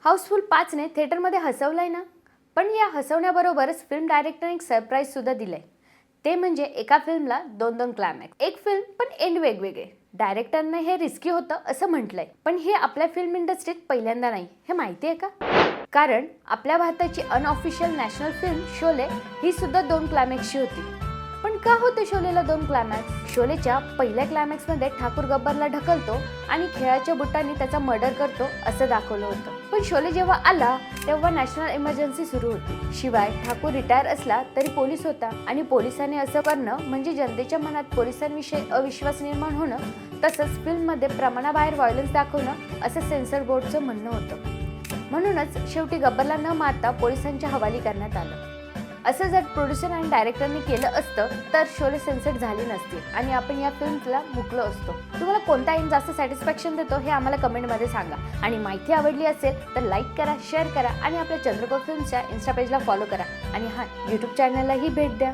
House full 5ने थिएटरमध्ये हसवलंय ना, पण या हसवण्याबरोबरच फिल्म डायरेक्टरने एक सरप्राईज सुद्धा दिलंय. ते म्हणजे एका फिल्मला 2-2 क्लायमॅक्स. एक फिल्म पण एंड वेगवेगळे. डायरेक्टरने हे रिस्की होतं असं म्हटलंय, पण हे आपल्या फिल्म इंडस्ट्रीत पहिल्यांदा नाही. हे माहिती आहे का? कारण आपल्या भारताची अनऑफिशियल नॅशनल फिल्म शोले ही सुद्धा 2 क्लायमॅक्सची होती. पण का होते शोलेला 2 क्लायमॅक्स? शोलेच्या पहिल्या क्लायमॅक्समध्ये ठाकूर गब्बरला ढकलतो आणि खेळाच्या बुटांनी त्याचा मर्डर करतो असं दाखवलं होतं. पण शोले जेव्हा आला तेव्हा नॅशनल इमर्जन्सी सुरू होती. शिवाय ठाकूर रिटायर असला तरी पोलीस होता आणि पोलिसांनी असं करणं म्हणजे जनतेच्या मनात पोलिसांविषयी अविश्वास निर्माण होणं, तसंच फिल्ममध्ये प्रमाणाबाहेर व्हायलन्स दाखवणं असं सेन्सर बोर्डचं म्हणणं होतं. म्हणूनच शेवटी गब्बरला न मारता पोलिसांच्या हवाली करण्यात आलं. असं जर प्रोड्युसर आणि डायरेक्टरने केलं असतं तर शोले सेन्सर झाली नसती आणि आपण या फिल्मला मुकलो असतो. तुम्हाला कोणता एंड जास्त सॅटिस्फॅक्शन देतो हे आम्हाला कमेंटमध्ये सांगा. आणि माहिती आवडली असेल तर लाईक करा, शेअर करा आणि आपल्या चंद्रकोर फिल्म्सच्या इन्स्टा पेजला फॉलो करा. आणि यूट्यूब चॅनललाही भेट द्या.